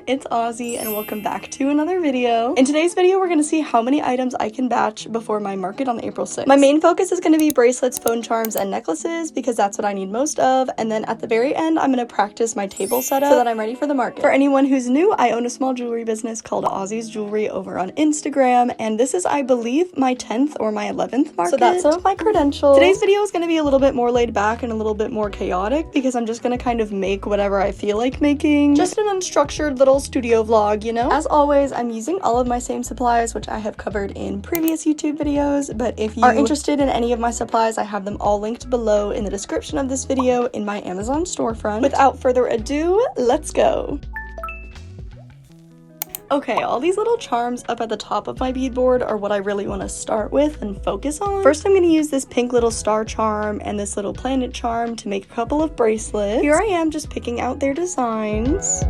it's Ozzy and welcome back to another video. In today's video, we're going to see how many items I can batch before my market on April 6th. My main focus is going to be bracelets, phone charms, and necklaces because that's what I need most of, and then at the very end, I'm going to practice my table setup so that I'm ready for the market. For anyone who's new, I own a small jewelry business called Ozzy's Jewelry over on Instagram, and this is, I believe, my 10th or my 11th market. So that's some of my credentials. Today's video is going to be a little bit more laid back and a little bit more chaotic because I'm just going to kind of make whatever I feel like making. Just an unstructured little studio vlog, you know? As always, I'm using all of my same supplies, which I have covered in previous YouTube videos, but if you are interested in any of my supplies, I have them all linked below in the description of this video in my Amazon storefront. Without further ado, let's go! Okay, all these little charms up at the top of my beadboard are what I really want to start with and focus on. First, I'm going to use this pink little star charm and this little planet charm to make a couple of bracelets. Here I am just picking out their designs.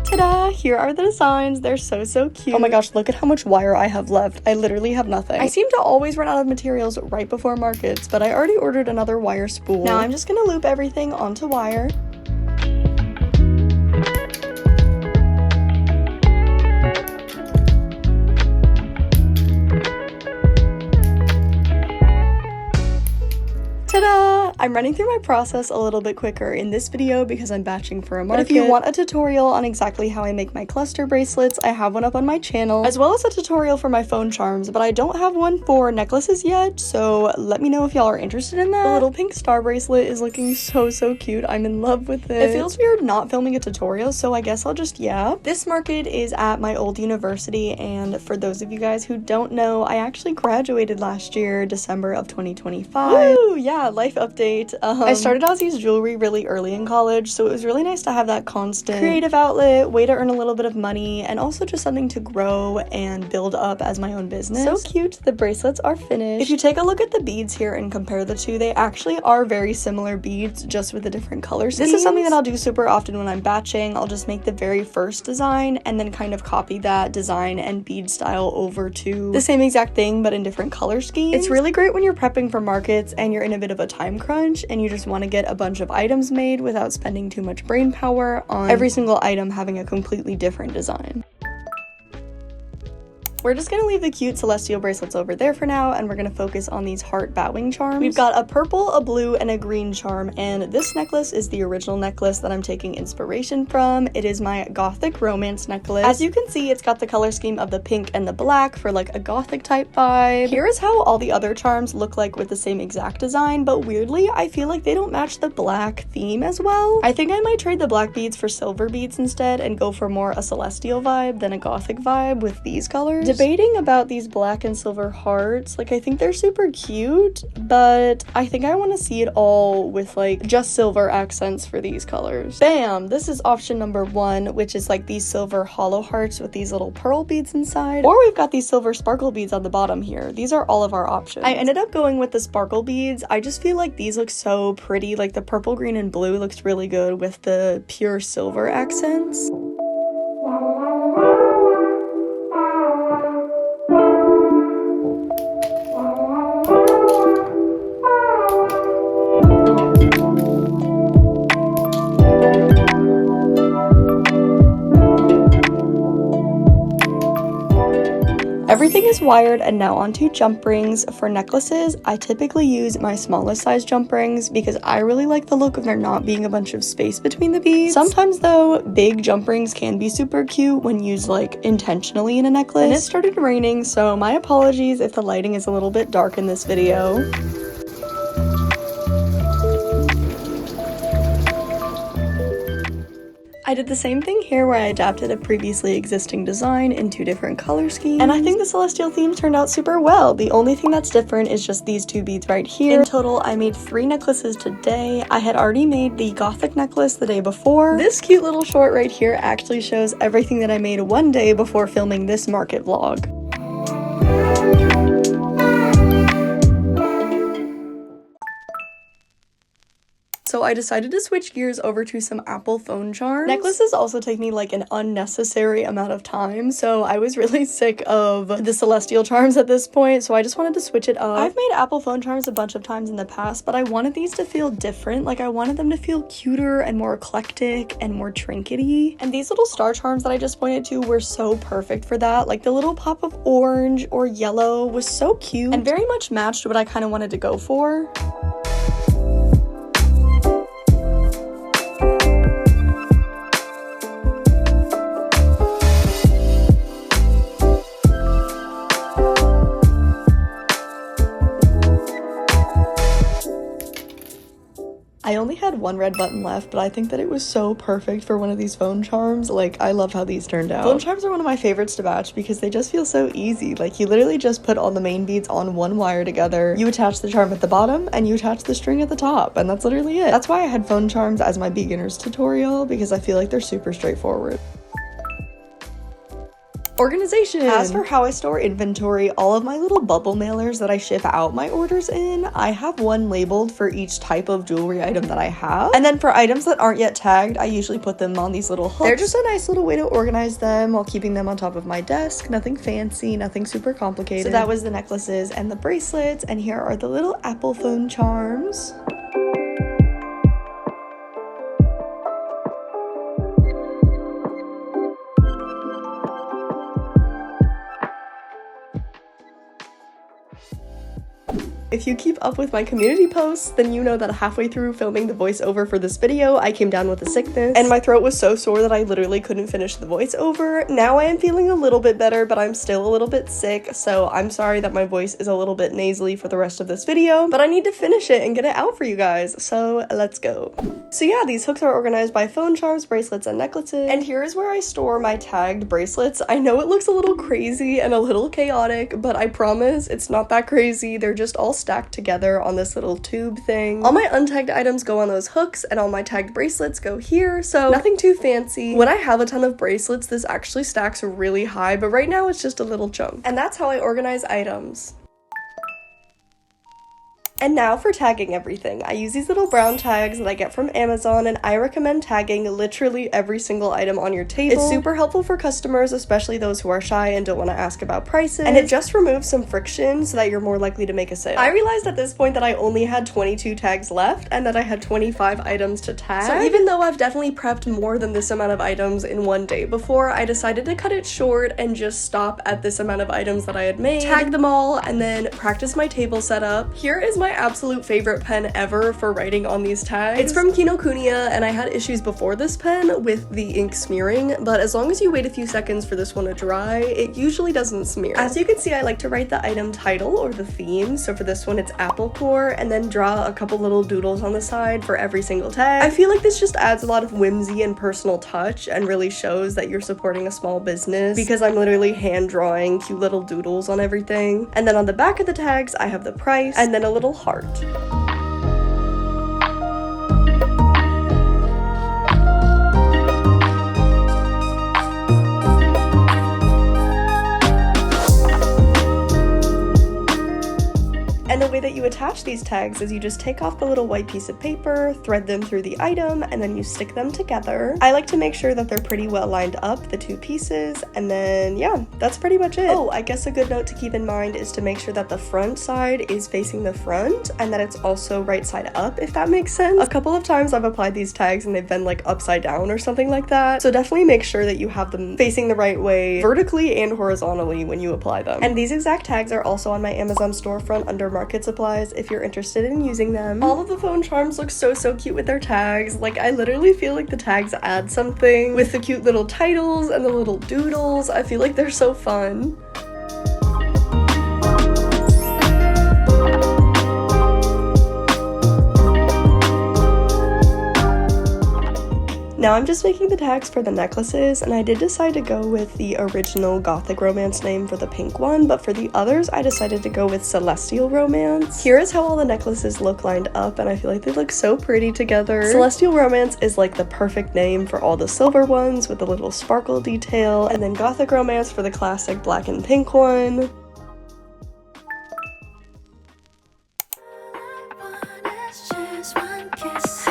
Ta-da! Here are the designs. They're so cute. Oh my gosh, look at how much wire I have left. I literally have nothing. I seem to always run out of materials right before markets, but I already ordered another wire spool. Now I'm just gonna loop everything onto wire. Ta-da! I'm running through my process a little bit quicker in this video because I'm batching for a market. But if you want a tutorial on exactly how I make my cluster bracelets, I have one up on my channel, as well as a tutorial for my phone charms, but I don't have one for necklaces yet, so let me know if y'all are interested in that. The little pink star bracelet is looking so cute. I'm in love with it. It feels weird not filming a tutorial, so I guess I'll just yap. This market is at my old university, and for those of you guys who don't know, I actually graduated last year, December of 2025. Woo! Yeah, life update. I started Ozzy's Jewelry really early in college, so it was really nice to have that constant creative outlet, way to earn a little bit of money, and also just something to grow and build up as my own business. So cute. The bracelets are finished. If you take a look at the beads here and compare the two, they actually are very similar beads, just with a different color scheme. This is something that I'll do super often when I'm batching. I'll just make the very first design and then kind of copy that design and bead style over to the same exact thing, but in different color schemes. It's really great when you're prepping for markets and you're in a bit of a time crunch and you just want to get a bunch of items made without spending too much brain power on every single item having a completely different design. We're just going to leave the cute celestial bracelets over there for now, and we're going to focus on these heart bowing charms. We've got a purple, a blue, and a green charm, and this necklace is the original necklace that I'm taking inspiration from. It is my gothic romance necklace. As you can see, it's got the color scheme of the pink and the black for like a gothic type vibe. Here is how all the other charms look like with the same exact design, but weirdly, I feel like they don't match the black theme as well. I think I might trade the black beads for silver beads instead and go for more a celestial vibe than a gothic vibe with these colors. Debating about these black and silver hearts, like I think they're super cute, but I think I want to see it all with like just silver accents for these colors. Bam! This is option number 1, which is like these silver hollow hearts with these little pearl beads inside, or we've got these silver sparkle beads on the bottom here. These are all of our options. I ended up going with the sparkle beads. I just feel like these look so pretty. Like the purple, green, and blue looks really good with the pure silver accents. Everything is wired, and now onto jump rings. For necklaces, I typically use my smallest size jump rings because I really like the look of there not being a bunch of space between the beads. Sometimes though, big jump rings can be super cute when used like intentionally in a necklace. And it started raining, so my apologies if the lighting is a little bit dark in this video. I did the same thing here where I adapted a previously existing design in 2 different color schemes, and I think the celestial theme turned out super well. The only thing that's different is just these 2 beads right here. In total, I made 3 necklaces today. I had already made the gothic necklace the day before. This cute little short right here actually shows everything that I made one day before filming this market vlog. So I decided to switch gears over to some Apple phone charms. Necklaces also take me like an unnecessary amount of time, so I was really sick of the celestial charms at this point, so I just wanted to switch it up. I've made Apple phone charms a bunch of times in the past, but I wanted these to feel different. Like, I wanted them to feel cuter and more eclectic and more trinkety. And these little star charms that I just pointed to were so perfect for that. Like, the little pop of orange or yellow was so cute and very much matched what I kind of wanted to go for. I only had one red button left, but I think that it was so perfect for one of these phone charms. Like, I love how these turned out. Phone charms are one of my favorites to batch because they just feel so easy. Like, you literally just put all the main beads on one wire together, you attach the charm at the bottom, and you attach the string at the top, and that's literally it. That's why I had phone charms as my beginner's tutorial, because I feel like they're super straightforward. Organization. As for how I store inventory, all of my little bubble mailers that I ship out my orders in, I have one labeled for each type of jewelry item that I have. And then for items that aren't yet tagged, I usually put them on these little hooks. They're just a nice little way to organize them while keeping them on top of my desk. Nothing fancy, nothing super complicated. So that was the necklaces and the bracelets, and here are the little Apple phone charms. If you keep up with my community posts, then you know that halfway through filming the voiceover for this video, I came down with a sickness, and my throat was so sore that I literally couldn't finish the voiceover. Now I am feeling a little bit better, but I'm still a little bit sick, so I'm sorry that my voice is a little bit nasally for the rest of this video, but I need to finish it and get it out for you guys, so let's go. So yeah, these hooks are organized by phone charms, bracelets, and necklaces, and here is where I store my tagged bracelets. I know it looks a little crazy and a little chaotic, but I promise it's not that crazy. They're just all stacked together on this little tube thing. All my untagged items go on those hooks, and all my tagged bracelets go here, so nothing too fancy. When I have a ton of bracelets, this actually stacks really high, but right now it's just a little chunk. And that's how I organize items. And now for tagging everything. I use these little brown tags that I get from Amazon, and I recommend tagging literally every single item on your table. It's super helpful for customers, especially those who are shy and don't want to ask about prices, and it just removes some friction so that you're more likely to make a sale. I realized at this point that I only had 22 tags left and that I had 25 items to tag. So even though I've definitely prepped more than this amount of items in one day before, I decided to cut it short and just stop at this amount of items that I had made, tag them all, and then practice my table setup. Here is my absolute favorite pen ever for writing on these tags. It's from Kinokuniya, and I had issues before this pen with the ink smearing, but as long as you wait a few seconds for this one to dry, it usually doesn't smear. As you can see, I like to write the item title or the theme, so for this one it's Apple Core, and then draw a couple little doodles on the side for every single tag. I feel like this just adds a lot of whimsy and personal touch and really shows that you're supporting a small business, because I'm literally hand drawing cute little doodles on everything. And then on the back of the tags, I have the price and then a little heart. And the way that you attach these tags is you just take off the little white piece of paper, thread them through the item, and then you stick them together. I like to make sure that they're pretty well lined up, the two pieces, and then yeah, that's pretty much it. Oh, I guess a good note to keep in mind is to make sure that the front side is facing the front and that it's also right side up, if that makes sense. A couple of times I've applied these tags and they've been like upside down or something like that, so definitely make sure that you have them facing the right way, vertically and horizontally, when you apply them. And these exact tags are also on my Amazon storefront under Market Supplies if you're interested in using them. All of the phone charms look so cute with their tags. Like, I literally feel like the tags add something with the cute little titles and the little doodles. I feel like they're so fun. Now I'm just making the tags for the necklaces, and I did decide to go with the original Gothic Romance name for the pink one, but for the others I decided to go with Celestial Romance. Here is how all the necklaces look lined up, and I feel like they look so pretty together. Celestial Romance is like the perfect name for all the silver ones with the little sparkle detail, and then Gothic Romance for the classic black and pink one. Just one kiss.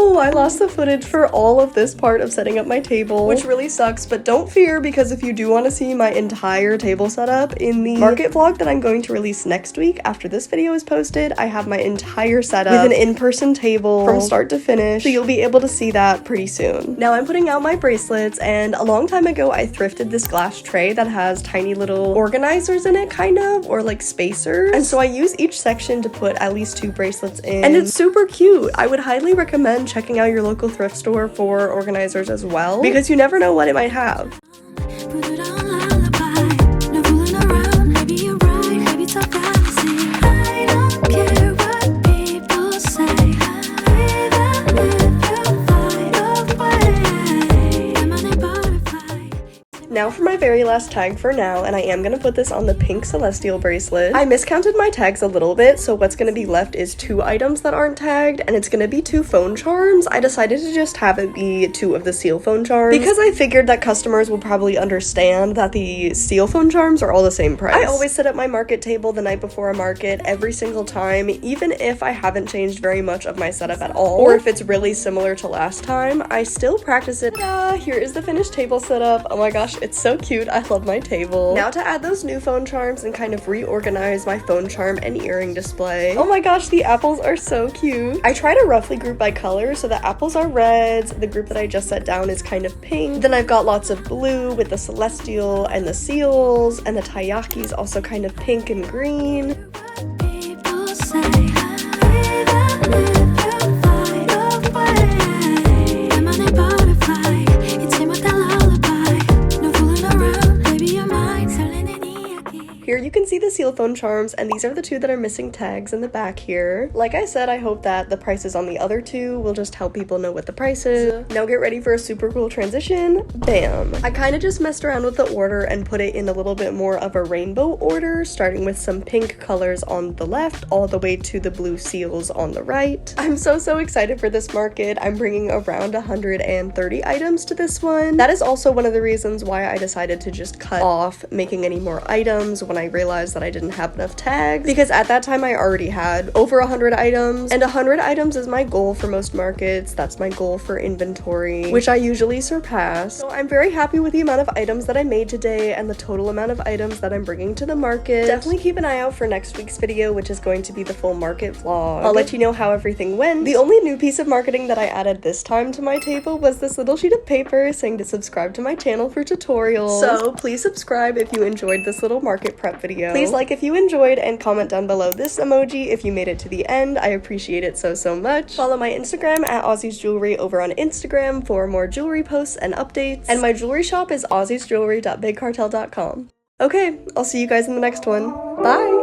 Oh, I lost the footage for all of this part of setting up my table, which really sucks, but don't fear, because if you do want to see my entire table setup in the market vlog that I'm going to release next week after this video is posted, I have my entire setup with an in-person table from start to finish, so you'll be able to see that pretty soon. Now I'm putting out my bracelets, and a long time ago I thrifted this glass tray that has tiny little organizers in it, kind of, or like spacers, and so I use each section to put at least 2 bracelets in, and it's super cute. I would highly recommend checking out your local thrift store for organizers as well, because you never know what it might have. Now for my very last tag for now, and I am going to put this on the pink celestial bracelet. I miscounted my tags a little bit, so what's going to be left is 2 items that aren't tagged, and it's going to be 2 phone charms. I decided to just have it be 2 of the seal phone charms, because I figured that customers will probably understand that the seal phone charms are all the same price. I always set up my market table the night before a market every single time, even if I haven't changed very much of my setup at all, or if it's really similar to last time, I still practice it. Here is the finished table setup. Oh my gosh, it's so cute. I love my table. Now to add those new phone charms and kind of reorganize my phone charm and earring display. Oh my gosh, the apples are so cute. I try to roughly group by color, so the apples are reds, the group that I just set down is kind of pink, then I've got lots of blue with the celestial and the seals, and the taiyakis also kind of pink and green. Here you can see the seal phone charms, and these are the 2 that are missing tags in the back here. Like I said, I hope that the prices on the other 2 will just help people know what the price is. Now get ready for a super cool transition. Bam! I kind of just messed around with the order and put it in a little bit more of a rainbow order, starting with some pink colors on the left all the way to the blue seals on the right. I'm so excited for this market. I'm bringing around 130 items to this one. That is also one of the reasons why I decided to just cut off making any more items when I realized that I didn't have enough tags, because at that time I already had over 100 items, and 100 items is my goal for most markets. That's my goal for inventory, which I usually surpass. So I'm very happy with the amount of items that I made today and the total amount of items that I'm bringing to the market. Definitely keep an eye out for next week's video, which is going to be the full market vlog. I'll let you know how everything went. The only new piece of marketing that I added this time to my table was this little sheet of paper saying to subscribe to my channel for tutorials. So please subscribe if you enjoyed this little market prep video. Please like if you enjoyed, and comment down below this emoji if you made it to the end. I appreciate it so much. Follow my Instagram at Aussie's Jewelry over on Instagram for more jewelry posts and updates, and my jewelry shop is aussiesjewelry.bigcartel.com. Okay, I'll see you guys in the next one. Bye!